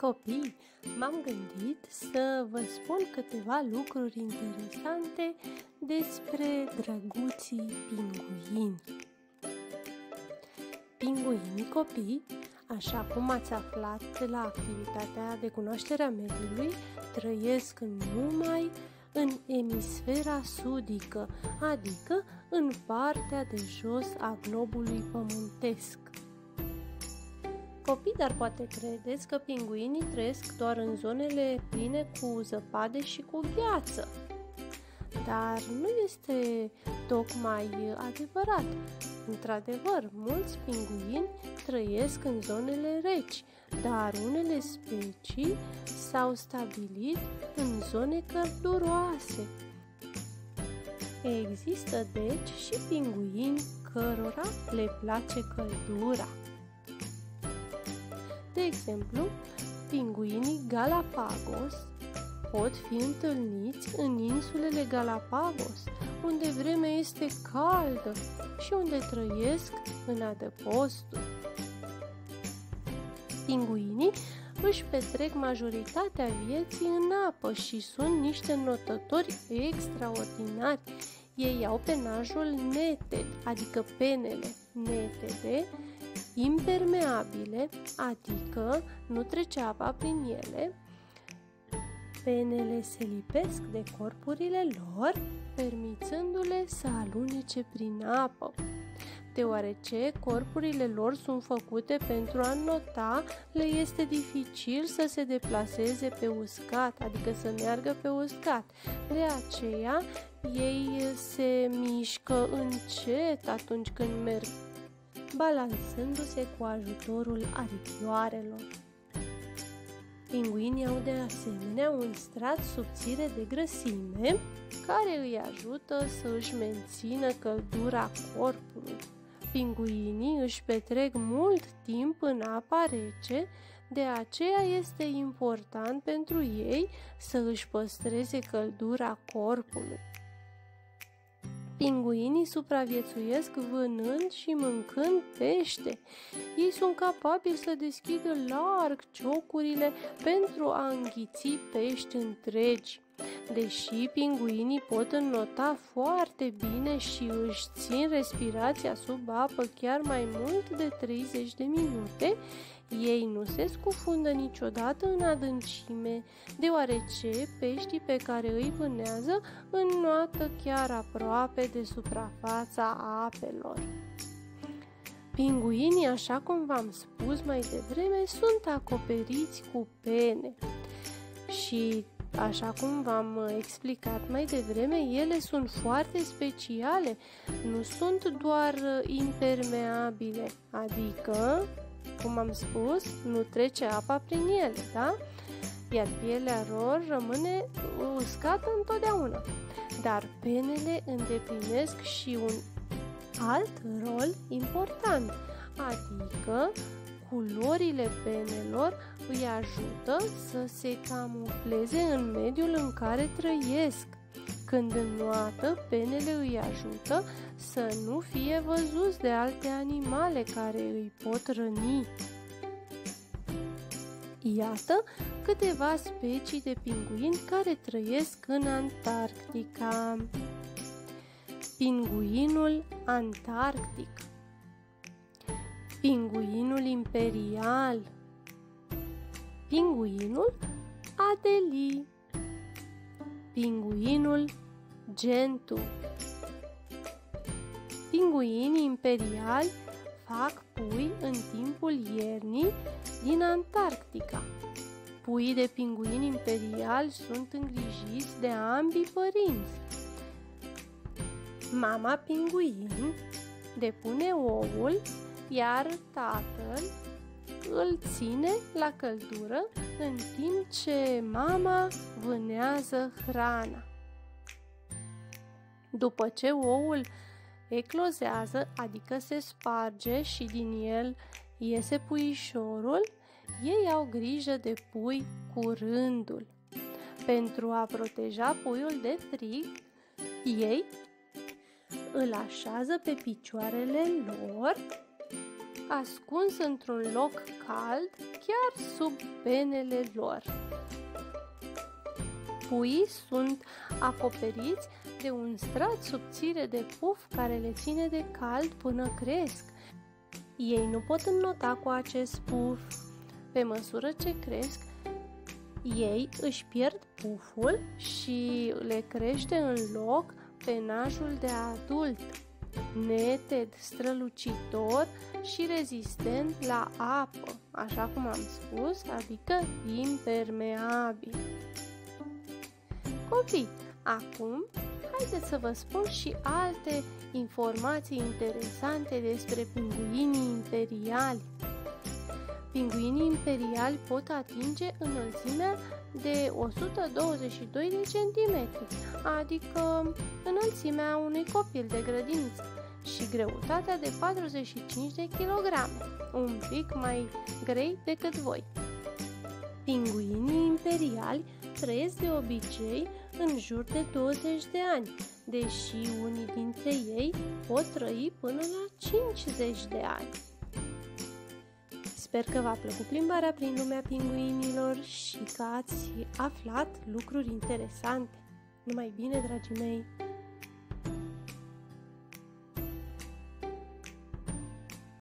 Copii, m-am gândit să vă spun câteva lucruri interesante despre drăguții pinguini. Pinguinii copii, așa cum ați aflat la activitatea de cunoaștere a mediului, trăiesc numai în emisfera sudică, adică în partea de jos a globului pământesc. Copii, dar poate credeți că pinguinii trăiesc doar în zonele pline cu zăpadă și cu gheață. Dar nu este tocmai adevărat. Într-adevăr, mulți pinguini trăiesc în zonele reci, dar unele specii s-au stabilit în zone călduroase. Există deci și pinguini cărora le place căldura. De exemplu, pinguinii Galapagos pot fi întâlniți în insulele Galapagos, unde vremea este caldă și unde trăiesc în adăposturi. Pinguinii își petrec majoritatea vieții în apă și sunt niște notători extraordinari. Ei au penajul neted, adică penele netede, impermeabile, adică nu trece apa prin ele. Penele se lipesc de corpurile lor, permițându-le să alunece prin apă. Deoarece corpurile lor sunt făcute pentru a nota, le este dificil să se deplaseze pe uscat, adică să meargă pe uscat. De aceea, ei se mișcă încet atunci când merg, balansându-se cu ajutorul aripioarelor. Pinguinii au de asemenea un strat subțire de grăsime care îi ajută să își mențină căldura corpului. Pinguinii își petrec mult timp în apa rece, de aceea este important pentru ei să își păstreze căldura corpului. Pinguinii supraviețuiesc vânând și mâncând pește. Ei sunt capabili să deschidă larg ciocurile pentru a înghiți pești întregi. Deși pinguinii pot înnota foarte bine și își țin respirația sub apă chiar mai mult de 30 de minute, ei nu se scufundă niciodată în adâncime, deoarece peștii pe care îi vânează înnoată chiar aproape de suprafața apelor. Pinguinii, așa cum v-am spus mai devreme, sunt acoperiți cu pene și, așa cum v-am explicat mai devreme, ele sunt foarte speciale, nu sunt doar impermeabile, adică, cum am spus, nu trece apa prin ele, da? Iar pielea lor rămâne uscată întotdeauna. Dar penele îndeplinesc și un alt rol important, adică culorile penelor îi ajută să se camufleze în mediul în care trăiesc. Când înnoată, penele îi ajută să nu fie văzuți de alte animale care îi pot răni. Iată câteva specii de pinguini care trăiesc în Antarctica. Pinguinul antarctic, pinguinul imperial, pinguinul Adelie, pinguinul Gentoo. Pinguinii imperiali fac pui în timpul iernii din Antarctica. Puii de pinguini imperiali sunt îngrijiți de ambii părinți. Mama pinguin depune oul, iar tatăl îl ține la căldură în timp ce mama vânează hrana. După ce oul eclozează, adică se sparge și din el iese puișorul, ei au grijă de pui cu rândul. Pentru a proteja puiul de frig, ei îl așează pe picioarele lor ascuns într-un loc cald, chiar sub penele lor. Puii sunt acoperiți de un strat subțire de puf care le ține de cald până cresc. Ei nu pot înnota cu acest puf. Pe măsură ce cresc, ei își pierd puful și le crește în loc penajul de adult, neted, strălucitor și rezistent la apă, așa cum am spus, adică impermeabil. Copii, acum haideți să vă spun și alte informații interesante despre pinguinii imperiali. Pinguinii imperiali pot atinge înălțimea de 122 de centimetri, adică înălțimea unui copil de grădiniță, și greutatea de 45 de kilograme, un pic mai grei decât voi. Pinguinii imperiali trăiesc de obicei în jur de 20 de ani, deși unii dintre ei pot trăi până la 50 de ani. Sper că v-a plăcut plimbarea prin lumea pinguinilor și că ați aflat lucruri interesante. Numai bine, dragii mei!